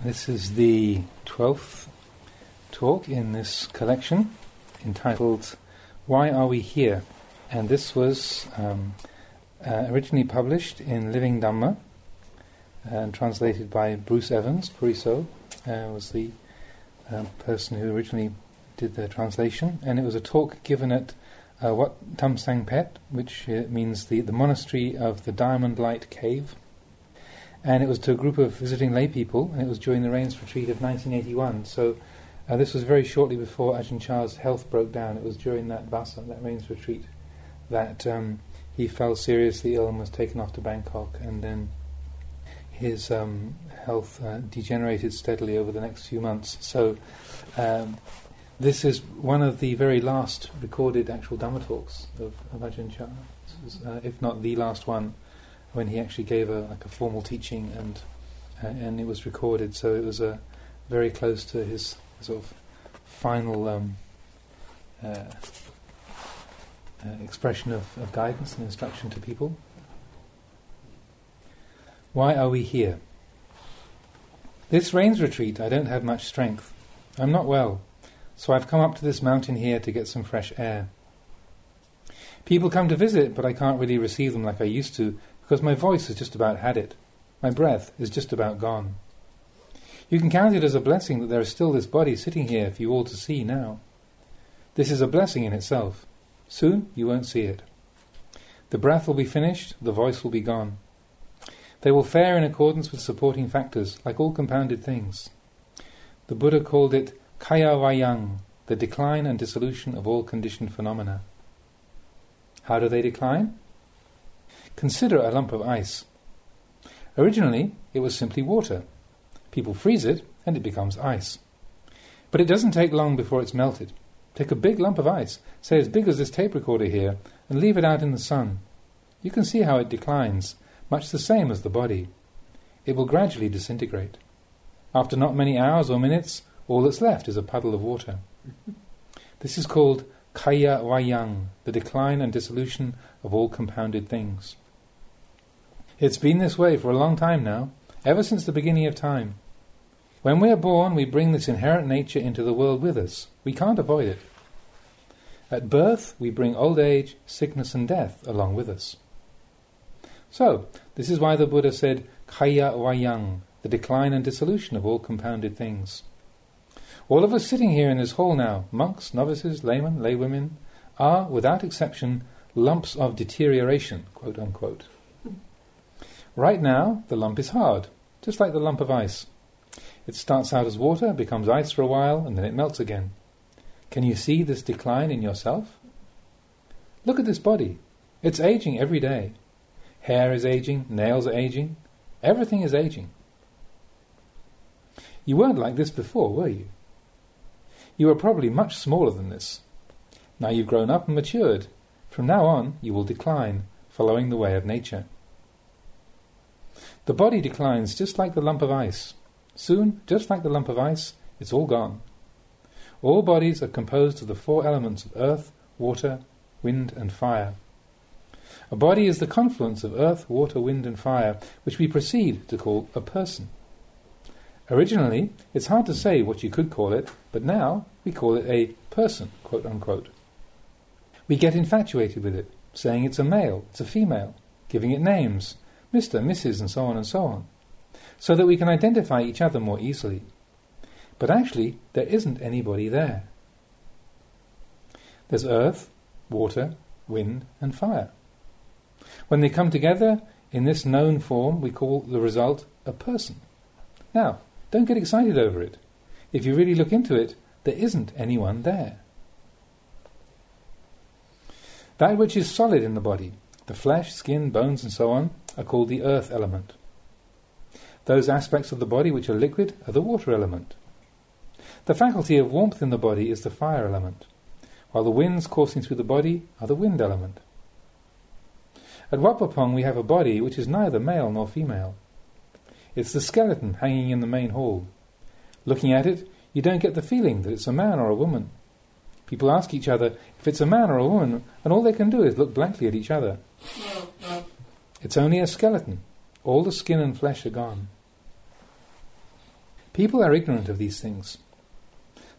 This is the 12th talk in this collection entitled Why Are We Here? And this was originally published in Living Dhamma and translated by Bruce Evans. Puriso was the person who originally did the translation, and it was a talk given at Wat Tam Sang Pet, which means the monastery of the Diamond Light Cave. And it was to a group of visiting lay people, and it was during the Rains Retreat of 1981. So this was very shortly before Ajahn Chah's health broke down. It was during that Vasa, that Rains Retreat, that he fell seriously ill and was taken off to Bangkok, and then his health degenerated steadily over the next few months. So this is one of the very last recorded actual Dhamma talks of Ajahn Chah, if not the last one, when he actually gave a formal teaching, and it was recorded. So it was very close to his sort of final expression of guidance and instruction to people. Why are we here? This Rains Retreat, I don't have much strength. I'm not well, so I've come up to this mountain here to get some fresh air. People come to visit, but I can't really receive them like I used to, because my voice has just about had it. My breath is just about gone. You can count it as a blessing that there is still this body sitting here for you all to see now. This is a blessing in itself. Soon you won't see it. The breath will be finished, the voice will be gone. They will fare in accordance with supporting factors, like all compounded things. The Buddha called it kaya vayang, the decline and dissolution of all conditioned phenomena. How do they decline? Consider a lump of ice. Originally, it was simply water. People freeze it, and it becomes ice. But it doesn't take long before it's melted. Take a big lump of ice, say as big as this tape recorder here, and leave it out in the sun. You can see how it declines, much the same as the body. It will gradually disintegrate. After not many hours or minutes, all that's left is a puddle of water. This is called kaya vayang, the decline and dissolution of all compounded things. It's been this way for a long time now, ever since the beginning of time. When we are born, we bring this inherent nature into the world with us. We can't avoid it. At birth, we bring old age, sickness and death along with us. So, this is why the Buddha said, kaya vayang, the decline and dissolution of all compounded things. All of us sitting here in this hall now, monks, novices, laymen, laywomen, are, without exception, lumps of deterioration, quote unquote. Right now, the lump is hard, just like the lump of ice. It starts out as water, becomes ice for a while, and then it melts again. Can you see this decline in yourself? Look at this body. It's aging every day. Hair is aging, nails are aging, everything is aging. You weren't like this before, were you? You were probably much smaller than this. Now you've grown up and matured. From now on, you will decline, following the way of nature. The body declines just like the lump of ice. Soon, just like the lump of ice, it's all gone. All bodies are composed of the four elements of earth, water, wind and fire. A body is the confluence of earth, water, wind and fire, which we proceed to call a person. Originally, it's hard to say what you could call it, but now we call it a person, quote unquote. We get infatuated with it, saying it's a male, it's a female, giving it names, Mr., Mrs. and so on, so that we can identify each other more easily. But actually, there isn't anybody there. There's earth, water, wind and fire. When they come together in this known form, we call the result a person. Now, don't get excited over it. If you really look into it, there isn't anyone there. That which is solid in the body, the flesh, skin, bones and so on, are called the earth element. Those aspects of the body which are liquid are the water element. The faculty of warmth in the body is the fire element, while the winds coursing through the body are the wind element. At Wat Pah Pong we have a body which is neither male nor female. It's the skeleton hanging in the main hall. Looking at it, you don't get the feeling that it's a man or a woman. People ask each other if it's a man or a woman, and all they can do is look blankly at each other. It's only a skeleton. All the skin and flesh are gone. People are ignorant of these things.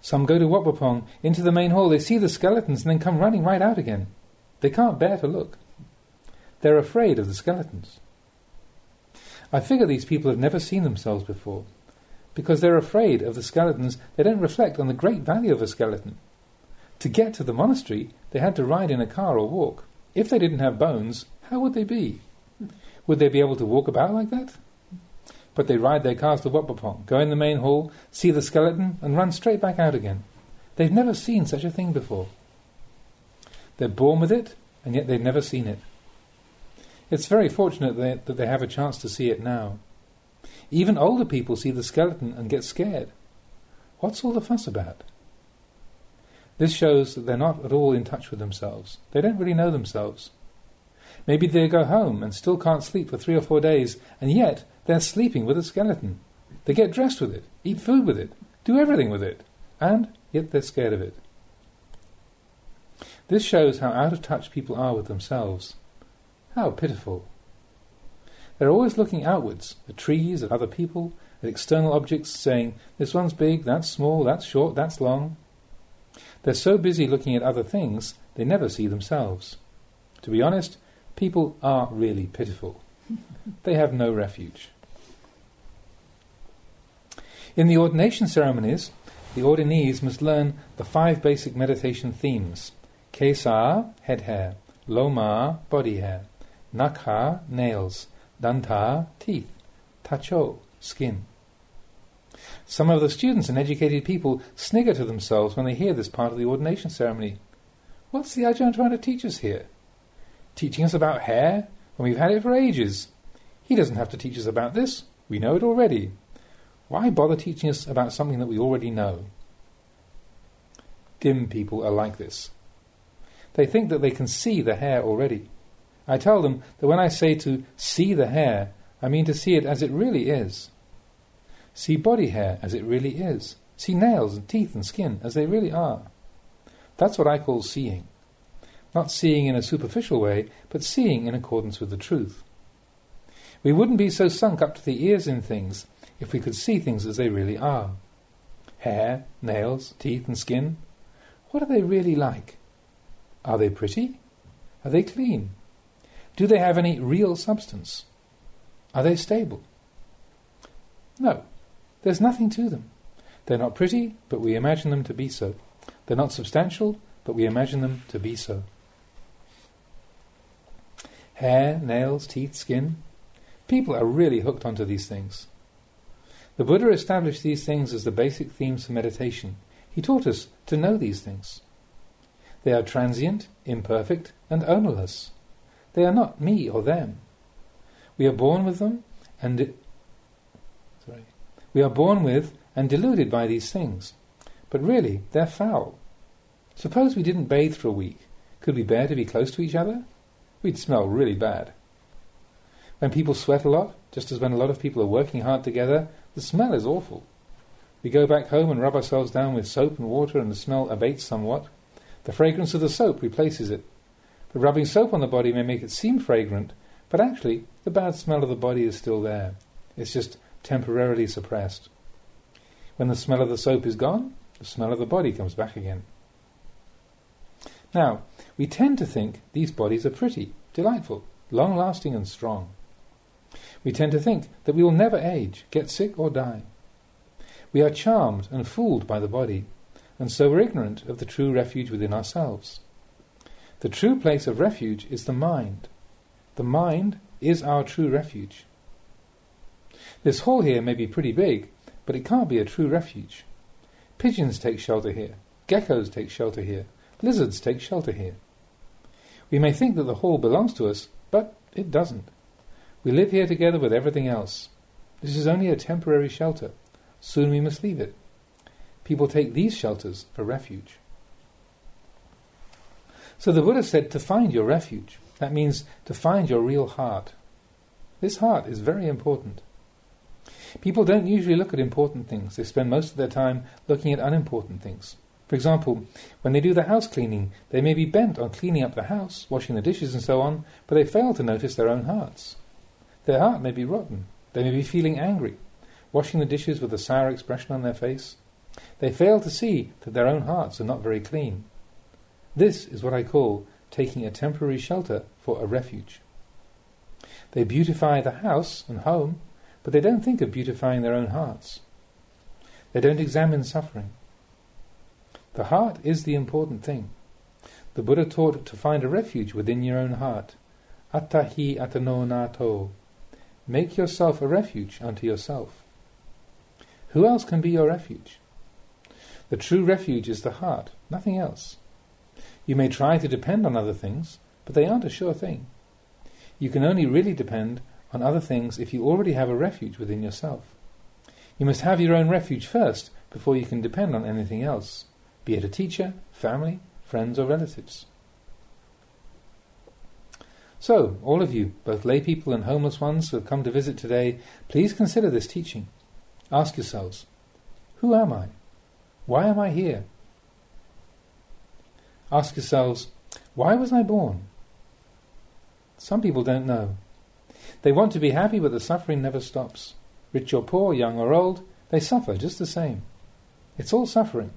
Some go to Wat Pah Pong, into the main hall, they see the skeletons and then come running right out again. They can't bear to look. They're afraid of the skeletons. I figure these people have never seen themselves before. Because they're afraid of the skeletons, they don't reflect on the great value of a skeleton. To get to the monastery, they had to ride in a car or walk. If they didn't have bones, how would they be? Would they be able to walk about like that? But they ride their cars to Wat Pah Pong, go in the main hall, see the skeleton, and run straight back out again. They've never seen such a thing before. They're born with it, and yet they've never seen it. It's very fortunate that they have a chance to see it now. Even older people see the skeleton and get scared. What's all the fuss about? This shows that they're not at all in touch with themselves. They don't really know themselves. Maybe they go home and still can't sleep for 3 or 4 days, and yet they're sleeping with a skeleton. They get dressed with it, eat food with it, do everything with it, and yet they're scared of it. This shows how out of touch people are with themselves. How pitiful. They're always looking outwards, at trees, at other people, at external objects, saying, this one's big, that's small, that's short, that's long. They're so busy looking at other things, they never see themselves. To be honest, people are really pitiful. They have no refuge. In the ordination ceremonies, the ordinees must learn the 5 basic meditation themes. Kesa, head hair. Loma, body hair. Nakha, nails. Danta, teeth. Tacho, skin. Some of the students and educated people snigger to themselves when they hear this part of the ordination ceremony. What's the Ajahn trying to teach us here? Teaching us about hair when we've had it for ages. He doesn't have to teach us about this. We know it already. Why bother teaching us about something that we already know? Dim people are like this. They think that they can see the hair already. I tell them that when I say to see the hair, I mean to see it as it really is. See body hair as it really is. See nails and teeth and skin as they really are. That's what I call seeing. Not seeing in a superficial way, but seeing in accordance with the truth. We wouldn't be so sunk up to the ears in things if we could see things as they really are. Hair, nails, teeth and skin. What are they really like? Are they pretty? Are they clean? Do they have any real substance? Are they stable? No, there's nothing to them. They're not pretty, but we imagine them to be so. They're not substantial, but we imagine them to be so. Hair, nails, teeth, skin. People are really hooked onto these things. The Buddha established these things as the basic themes for meditation. He taught us to know these things. They are transient, imperfect, and ownerless. They are not me or them. We are born with them and we are born with and deluded by these things. But really, they're foul. Suppose we didn't bathe for a week. Could we bear to be close to each other? We'd smell really bad. When people sweat a lot, just as when a lot of people are working hard together, the smell is awful. We go back home and rub ourselves down with soap and water and the smell abates somewhat. The fragrance of the soap replaces it. But rubbing soap on the body may make it seem fragrant, but actually the bad smell of the body is still there. It's just temporarily suppressed. When the smell of the soap is gone, the smell of the body comes back again. Now, we tend to think these bodies are pretty, delightful, long-lasting and strong. We tend to think that we will never age, get sick or die. We are charmed and fooled by the body, and so we're ignorant of the true refuge within ourselves. The true place of refuge is the mind. The mind is our true refuge. This hall here may be pretty big, but it can't be a true refuge. Pigeons take shelter here, geckos take shelter here, lizards take shelter here. We may think that the hall belongs to us, but it doesn't. We live here together with everything else. This is only a temporary shelter. Soon we must leave it. People take these shelters for refuge. So the Buddha said to find your refuge. That means to find your real heart. This heart is very important. People don't usually look at important things. They spend most of their time looking at unimportant things. For example, when they do the house cleaning, they may be bent on cleaning up the house, washing the dishes and so on, but they fail to notice their own hearts. Their heart may be rotten. They may be feeling angry. washing the dishes with a sour expression on their face. They fail to see that their own hearts are not very clean. This is what I call taking a temporary shelter for a refuge. They beautify the house and home, but they don't think of beautifying their own hearts. They don't examine suffering. The heart is the important thing. The Buddha taught to find a refuge within your own heart. Attahi atano nato. Make yourself a refuge unto yourself. Who else can be your refuge? The true refuge is the heart, nothing else. You may try to depend on other things, but they aren't a sure thing. You can only really depend on other things if you already have a refuge within yourself. You must have your own refuge first before you can depend on anything else, be it a teacher, family, friends or relatives. So, all of you, both lay people and homeless ones who have come to visit today, please consider this teaching. Ask yourselves, who am I? Why am I here? Ask yourselves, why was I born? Some people don't know. They want to be happy, but the suffering never stops. Rich or poor, young or old, they suffer just the same. It's all suffering.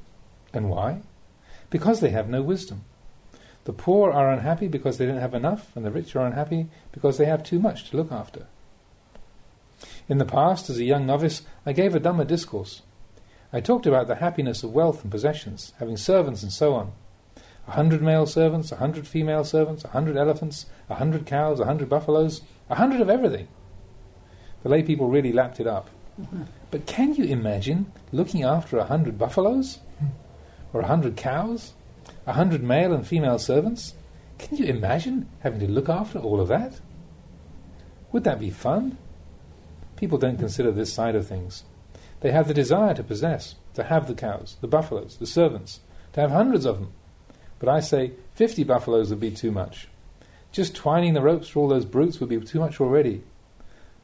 And why? Because they have no wisdom. The poor are unhappy because they don't have enough, and the rich are unhappy because they have too much to look after. In the past, as a young novice, I gave a Dhamma discourse. I talked about the happiness of wealth and possessions, having servants and so on. 100 male servants, 100 female servants, 100 elephants, 100 cows, 100 buffaloes, 100 of everything. The lay people really lapped it up. But can you imagine looking after 100 buffaloes? Or 100 cows? 100 male and female servants? Can you imagine having to look after all of that? Would that be fun? People don't consider this side of things. They have the desire to possess, to have the cows, the buffaloes, the servants, to have hundreds of them. But I say 50 buffaloes would be too much. Just twining the ropes for all those brutes would be too much already.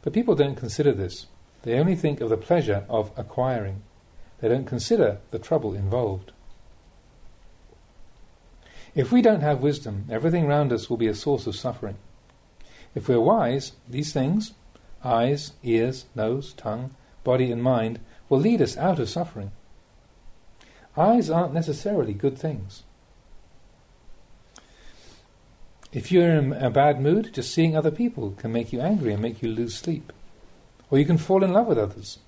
But people don't consider this. They only think of the pleasure of acquiring. They don't consider the trouble involved. If we don't have wisdom, everything round us will be a source of suffering. If we're wise, these things, eyes, ears, nose, tongue, body and mind, will lead us out of suffering. Eyes aren't necessarily good things. If you're in a bad mood, just seeing other people can make you angry and make you lose sleep. Or you can fall in love with others.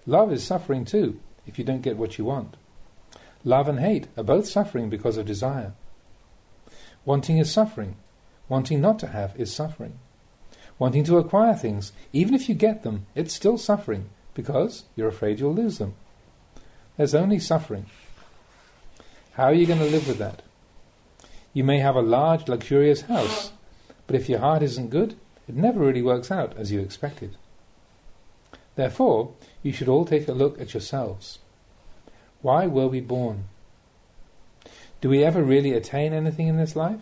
Love is suffering too, if you don't get what you want. Love and hate are both suffering because of desire. Wanting is suffering. Wanting not to have is suffering. Wanting to acquire things, even if you get them, it's still suffering, because you're afraid you'll lose them. There's only suffering. How are you going to live with that? You may have a large, luxurious house, but if your heart isn't good, it never really works out as you expected. Therefore, you should all take a look at yourselves. Why were we born? Do we ever really attain anything in this life?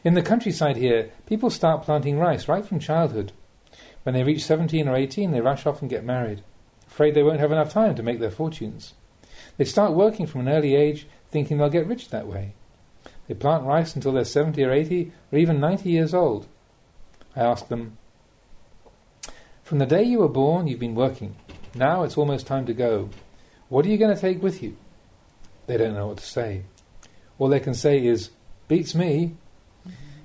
In the countryside here, people start planting rice right from childhood. When they reach 17 or 18, they rush off and get married, afraid they won't have enough time to make their fortunes. They start working from an early age, thinking they'll get rich that way. They plant rice until they're 70 or 80 or even 90 years old. I ask them, from the day you were born, you've been working. Now it's almost time to go. What are you going to take with you? They don't know what to say. All they can say is, beats me.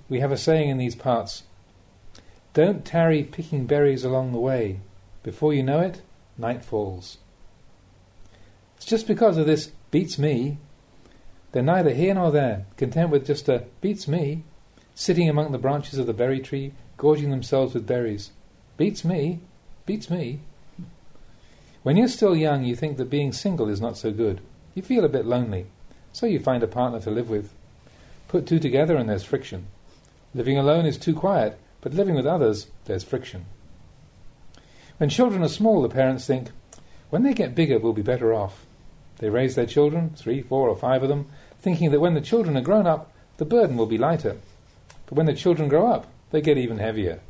We have a saying in these parts, don't tarry picking berries along the way. Before you know it, night falls. It's just because of this beats me. They're neither here nor there, content with just a beats me, sitting among the branches of the berry tree, gorging themselves with berries. Beats me, beats me. When you're still young, you think that being single is not so good. You feel a bit lonely, so you find a partner to live with. Put two together and there's friction. Living alone is too quiet, but living with others, there's friction. When children are small, the parents think, when they get bigger, we'll be better off. They raise their children, 3, 4 or 5 of them, thinking that when the children are grown up, the burden will be lighter. But when the children grow up, they get even heavier.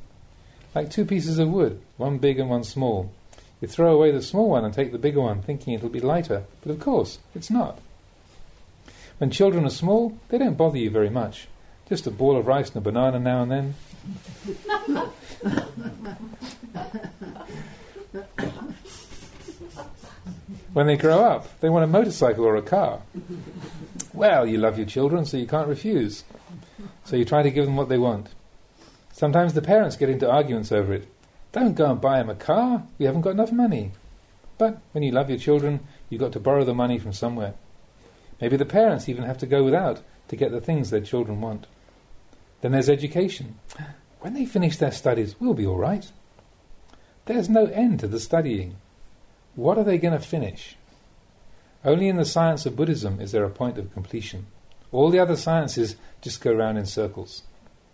Like 2 pieces of wood, one big and one small. You throw away the small one and take the bigger one, thinking it'll be lighter, but of course, it's not. When children are small, they don't bother you very much. Just a ball of rice and a banana now and then. When they grow up, they want a motorcycle or a car. Well, you love your children, so you can't refuse. So you try to give them what they want. Sometimes the parents get into arguments over it. Don't go and buy them a car, we haven't got enough money. But when you love your children, you've got to borrow the money from somewhere. Maybe the parents even have to go without to get the things their children want. Then there's education. When they finish their studies, we'll be all right. There's no end to the studying. What are they going to finish? Only in the science of Buddhism is there a point of completion. All the other sciences just go round in circles.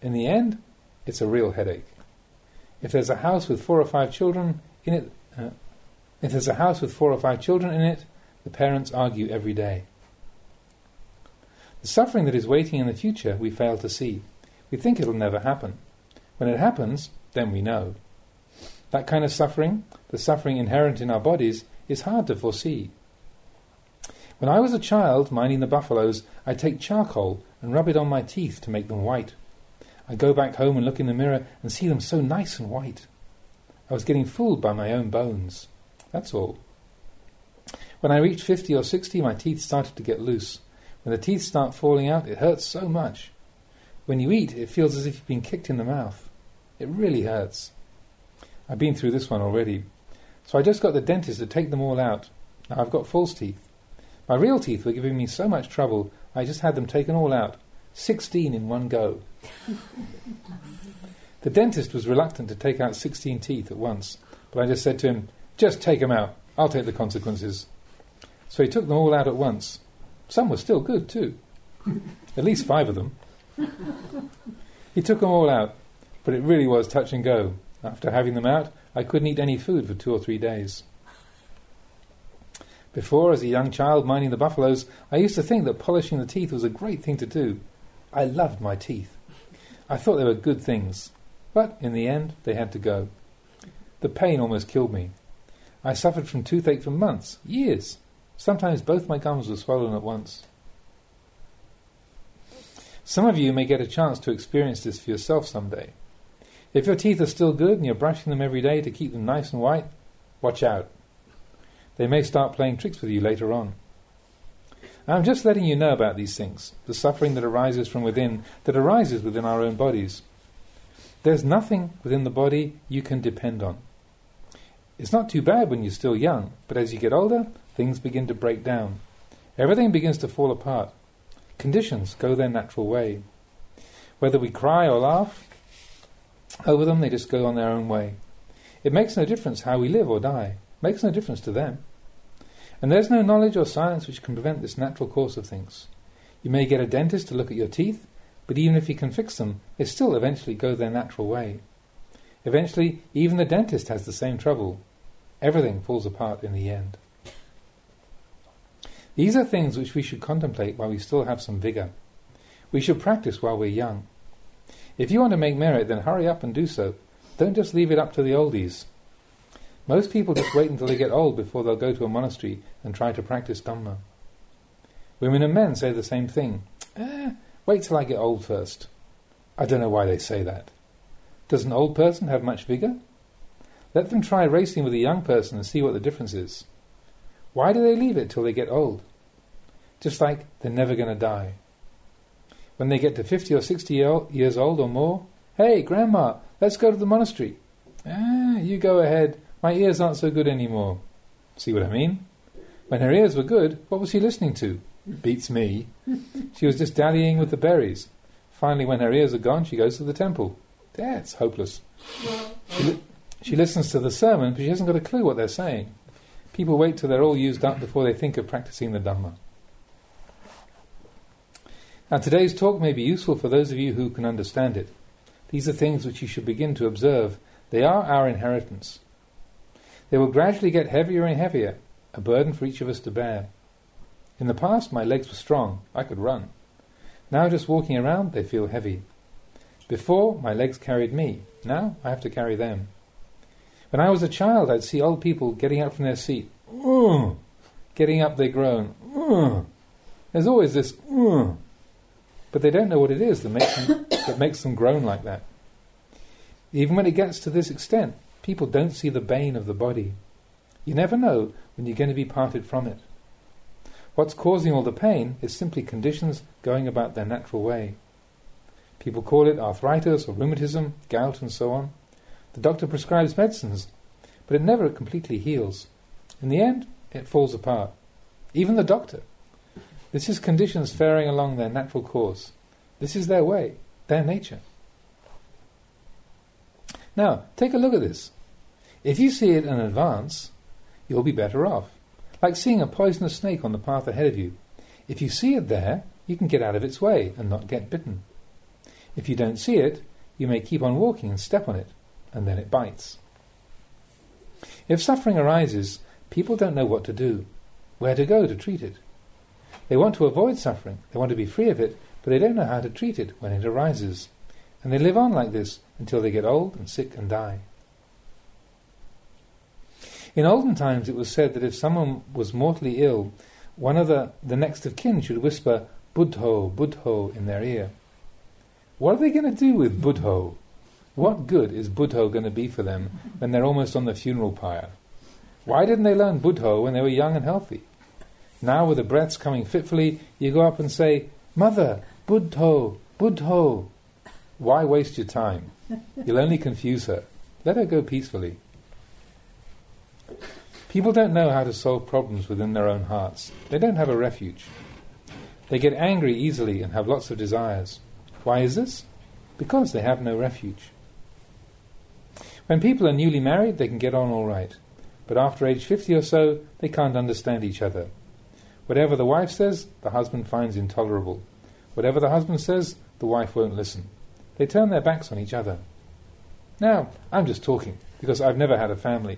In the end, it's a real headache. If there's a house with 4 or 5 children in it, the parents argue every day. The suffering that is waiting in the future we fail to see. We think it'll never happen. When it happens, then we know. That kind of suffering, the suffering inherent in our bodies, is hard to foresee. When I was a child minding the buffaloes, I'd take charcoal and rub it on my teeth to make them white. I'd go back home and look in the mirror and see them so nice and white. I was getting fooled by my own bones. That's all. When I reached 50 or 60, my teeth started to get loose. When the teeth start falling out, it hurts so much. When you eat, it feels as if you've been kicked in the mouth. It really hurts. I've been through this one already. So I just got the dentist to take them all out. Now I've got false teeth. My real teeth were giving me so much trouble, I just had them taken all out. 16 in one go. The dentist was reluctant to take out 16 teeth at once, but I just said to him, just take them out. I'll take the consequences. So he took them all out at once. Some were still good too. At least 5 of them. He took them all out, but it really was touch and go. After having them out, I couldn't eat any food for 2 or 3 days. Before, as a young child minding the buffaloes, I used to think that polishing the teeth was a great thing to do. I loved my teeth. I thought they were good things. But in the end, they had to go. The pain almost killed me. I suffered from toothache for months, years. Sometimes both my gums were swollen at once. Some of you may get a chance to experience this for yourself someday. If your teeth are still good and you're brushing them every day to keep them nice and white, watch out. They may start playing tricks with you later on. I'm just letting you know about these things, the suffering that arises from within, that arises within our own bodies. There's nothing within the body you can depend on. It's not too bad when you're still young, but as you get older, things begin to break down. Everything begins to fall apart. Conditions go their natural way. Whether we cry or laugh over them, they just go on their own way. It makes no difference how we live or die. It makes no difference to them. And there's no knowledge or science which can prevent this natural course of things. You may get a dentist to look at your teeth, but even if he can fix them, they still eventually go their natural way. Eventually, even the dentist has the same trouble. Everything falls apart in the end. These are things which we should contemplate while we still have some vigour. We should practice while we're young. If you want to make merit, then hurry up and do so. Don't just leave it up to the oldies. Most people just wait until they get old before they'll go to a monastery and try to practice Dhamma. Women and men say the same thing. Wait till I get old first. I don't know why they say that. Does an old person have much vigour? Let them try racing with a young person and see what the difference is. Why do they leave it till they get old? Just like they're never going to die. When they get to 50 or 60 years old or more, hey, Grandma, let's go to the monastery. You go ahead. My ears aren't so good anymore. See what I mean? When her ears were good, what was she listening to? Beats me. She was just dallying with the berries. Finally, when her ears are gone, she goes to the temple. It's hopeless. She listens to the sermon, but she hasn't got a clue what they're saying. People wait till they're all used up before they think of practicing the Dhamma. Now, today's talk may be useful for those of you who can understand it. These are things which you should begin to observe. They are our inheritance. They will gradually get heavier and heavier, a burden for each of us to bear. In the past, my legs were strong. I could run. Now, just walking around, they feel heavy. Before, my legs carried me. Now, I have to carry them. When I was a child, I'd see old people getting up from their seat. Getting up, they groan. There's always this, but they don't know what it is that makes them groan like that. Even when it gets to this extent, People don't see the bane of the body. You never know when you're going to be parted from it. What's causing all the pain is simply conditions going about their natural way. People call it arthritis or rheumatism, gout and so on. The doctor prescribes medicines, but it never completely heals. In the end, it falls apart. Even the doctor. This is conditions faring along their natural course. This is their way, their nature. Now, take a look at this. If you see it in advance, you'll be better off. Like seeing a poisonous snake on the path ahead of you. If you see it there, you can get out of its way and not get bitten. If you don't see it, you may keep on walking and step on it, and then it bites. If suffering arises, people don't know what to do, where to go to treat it. They want to avoid suffering, they want to be free of it, but they don't know how to treat it when it arises. And they live on like this until they get old and sick and die. In olden times it was said that if someone was mortally ill, one of the next of kin should whisper, "Buddho, Buddho," in their ear. What are they going to do with Buddho? What good is Buddho going to be for them when they're almost on the funeral pyre? Why didn't they learn Buddho when they were young and healthy? Now with the breaths coming fitfully, you go up and say, "Mother, Buddho, Buddho." Why waste your time? You'll only confuse her. Let her go peacefully. People don't know how to solve problems within their own hearts. They don't have a refuge. They get angry easily and have lots of desires. Why is this? Because they have no refuge. When people are newly married, they can get on all right. But after age 50 or so, they can't understand each other. Whatever the wife says, the husband finds intolerable. Whatever the husband says, the wife won't listen. They turn their backs on each other. Now, I'm just talking, because I've never had a family.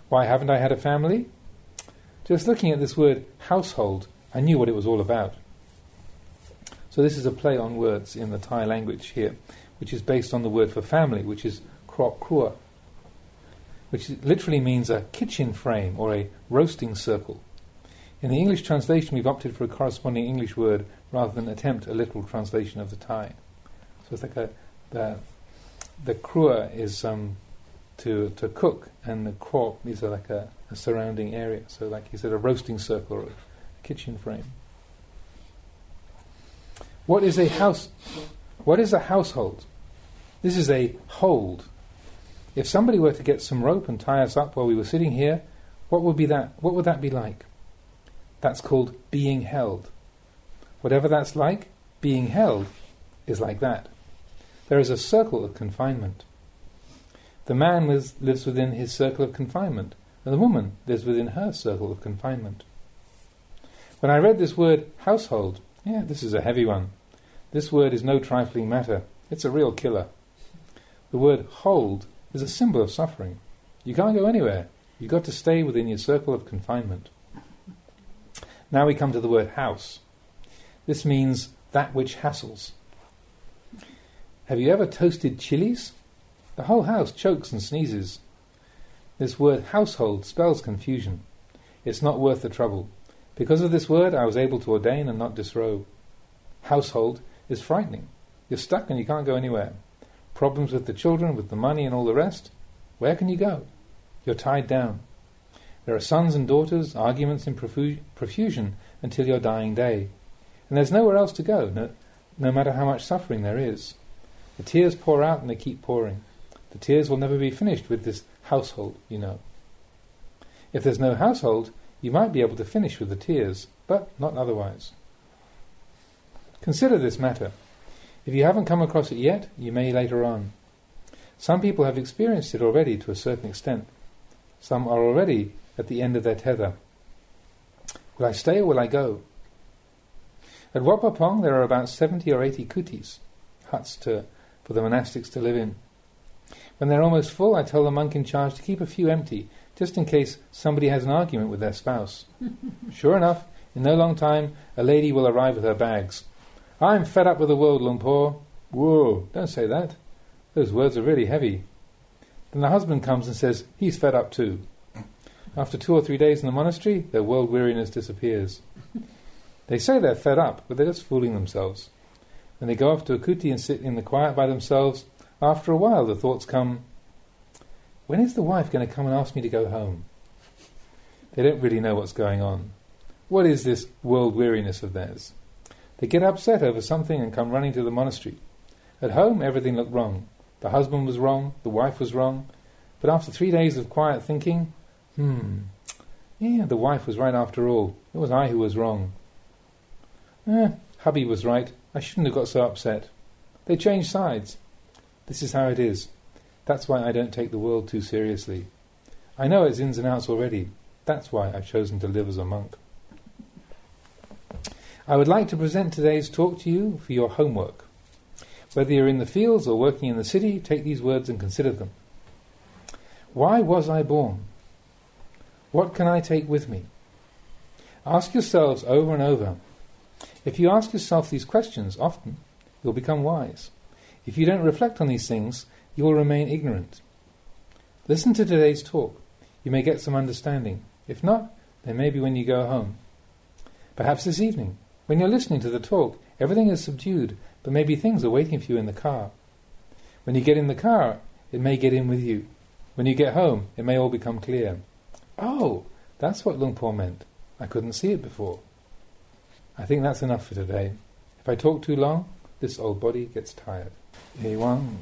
Why haven't I had a family? Just looking at this word household, I knew what it was all about. So this is a play on words in the Thai language here, which is based on the word for family, which is krok krua, which literally means a kitchen frame or a roasting circle. In the English translation, we've opted for a corresponding English word rather than attempt a literal translation of the Thai. So it's like the krua is to cook, and the krok is like a surrounding area. So like you said, a roasting circle or a kitchen frame. What is a house? What is a household? This is a hold. If somebody were to get some rope and tie us up while we were sitting here, what would that be like? That's called being held. Whatever that's like, being held is like that. There is a circle of confinement. The man lives within his circle of confinement, and the woman lives within her circle of confinement. When I read this word household, this is a heavy one. This word is no trifling matter. It's a real killer. The word hold is a symbol of suffering. You can't go anywhere. You've got to stay within your circle of confinement. Now we come to the word house. This means that which hassles. Have you ever toasted chilies? The whole house chokes and sneezes. This word household spells confusion. It's not worth the trouble. Because of this word, I was able to ordain and not disrobe. Household is frightening. You're stuck and you can't go anywhere. Problems with the children, with the money and all the rest. Where can you go? You're tied down. There are sons and daughters, arguments in profusion until your dying day. And there's nowhere else to go, no matter how much suffering there is. The tears pour out and they keep pouring. The tears will never be finished with this household, you know. If there's no household, you might be able to finish with the tears, but not otherwise. Consider this matter. If you haven't come across it yet, you may later on. Some people have experienced it already to a certain extent. Some are already at the end of their tether. Will I stay or will I go? At Wat Pah Pong there are about 70 or 80 kutis, huts for the monastics to live in. When they're almost full, I tell the monk in charge to keep a few empty, just in case somebody has an argument with their spouse. Sure enough, in no long time, a lady will arrive with her bags. "I'm fed up with the world, Lumpur." Whoa, don't say that. Those words are really heavy. Then the husband comes and says he's fed up too. After 2 or 3 days in the monastery, their world weariness disappears. They say they're fed up, but they're just fooling themselves. When they go off to a kuti and sit in the quiet by themselves, after a while the thoughts come, when is the wife going to come and ask me to go home? They don't really know what's going on. What is this world weariness of theirs? They get upset over something and come running to the monastery. At home, everything looked wrong. The husband was wrong, the wife was wrong. But after 3 days of quiet thinking, the wife was right after all. It was I who was wrong. Hubby was right. I shouldn't have got so upset. They changed sides. This is how it is. That's why I don't take the world too seriously. I know its ins and outs already. That's why I've chosen to live as a monk. I would like to present today's talk to you for your homework. Whether you're in the fields or working in the city, take these words and consider them. Why was I born? What can I take with me? Ask yourselves over and over. If you ask yourself these questions often, you'll become wise. If you don't reflect on these things, you will remain ignorant. Listen to today's talk. You may get some understanding. If not, then maybe when you go home. Perhaps this evening. When you're listening to the talk, everything is subdued, but maybe things are waiting for you in the car. When you get in the car, it may get in with you. When you get home, it may all become clear. Oh, that's what Luang Por meant. I couldn't see it before. I think that's enough for today. If I talk too long, this old body gets tired. Ewang.